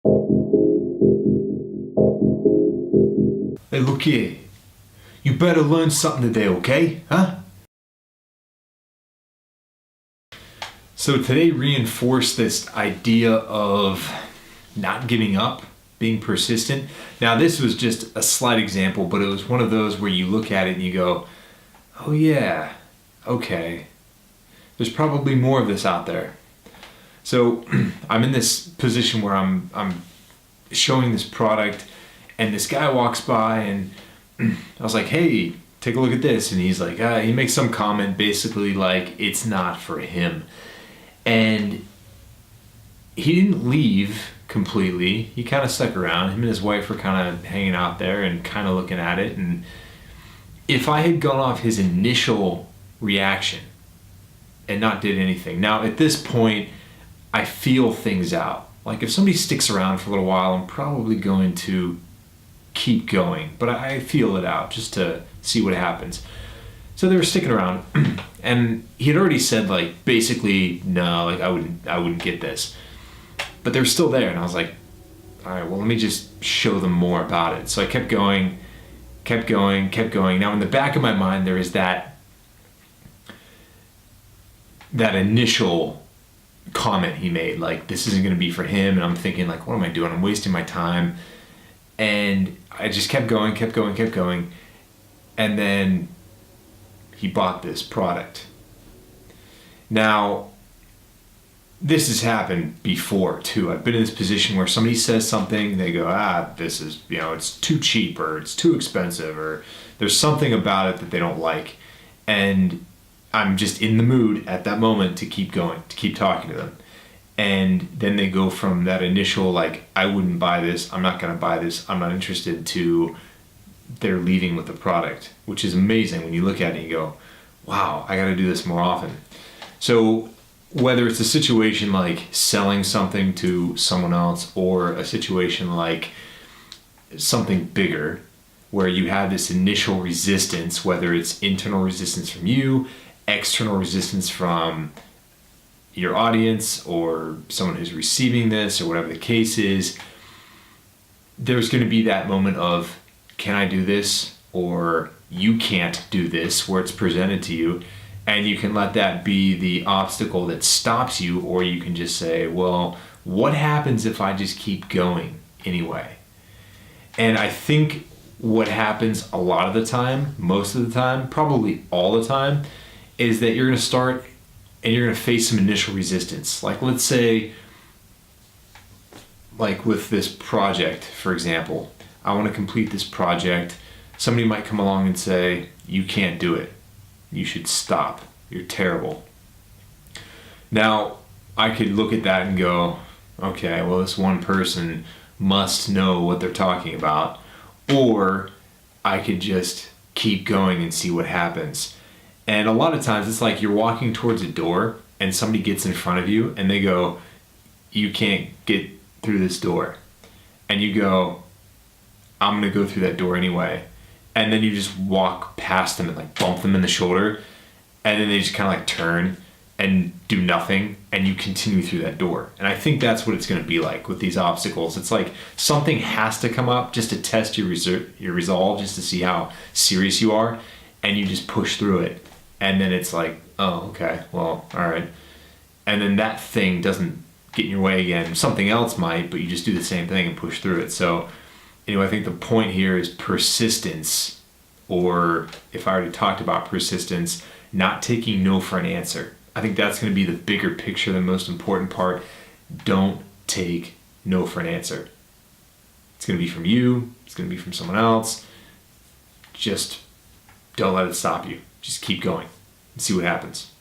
Hey, look here. You better learn something today, okay? Huh? So today reinforced this idea of not giving up, being persistent. Now this was just a slight example, but it was one of those where you look at it and you go, oh yeah, okay. There's probably more of this out there. So I'm in this position where I'm showing this product and this guy walks by and I was like, hey, take a look at this. And he's like, he makes some comment basically like it's not for him. And he didn't leave completely. He kind of stuck around. Him and his wife were kind of hanging out there and kind of looking at it. And if I had gone off his initial reaction and not did anything, now at this point, I feel things out. Like if somebody sticks around for a little while, I'm probably going to keep going, but I feel it out just to see what happens. So they were sticking around and he had already said like basically no, like I wouldn't get this, but they were still there and I was like, all right, well let me just show them more about it. So I kept going. Now in the back of my mind there is that initial comment he made, like this isn't going to be for him, and I'm thinking like, what am I doing? I'm wasting my time. And I just kept going, and then he bought this product. Now, this has happened before too. I've been in this position where somebody says something, they go, this is, it's too cheap or it's too expensive or there's something about it that they don't like. And I'm just in the mood at that moment to keep going, to keep talking to them. And then they go from that initial, like, I wouldn't buy this, I'm not going to buy this, I'm not interested, to they're leaving with the product, which is amazing when you look at it and you go, wow, I got to do this more often. So whether it's a situation like selling something to someone else or a situation like something bigger where you have this initial resistance, whether it's internal resistance from you, external resistance from your audience or someone who's receiving this or whatever the case is, there's going to be that moment of, can I do this? Or you can't do this, where it's presented to you. And you can let that be the obstacle that stops you, or you can just say, well, what happens if I just keep going anyway? And I think what happens a lot of the time, most of the time, probably all the time, is that you're going to start and you're going to face some initial resistance. Like let's say, like with this project, for example, I want to complete this project. Somebody might come along and say, you can't do it. You should stop. You're terrible. Now, I could look at that and go, okay, well, this one person must know what they're talking about. Or I could just keep going and see what happens. And a lot of times it's like you're walking towards a door and somebody gets in front of you and they go, you can't get through this door. And you go, I'm going to go through that door anyway. And then you just walk past them and like bump them in the shoulder. And then they just kind of like turn and do nothing. And you continue through that door. And I think that's what it's going to be like with these obstacles. It's like something has to come up just to test your resolve, just to see how serious you are. And you just push through it. And then it's like, oh, okay, well, all right. And then that thing doesn't get in your way again. Something else might, but you just do the same thing and push through it. So, I think the point here is persistence, or if I already talked about persistence, not taking no for an answer. I think that's going to be the bigger picture, the most important part. Don't take no for an answer. It's going to be from you. It's going to be from someone else. Just don't let it stop you. Just keep going and see what happens.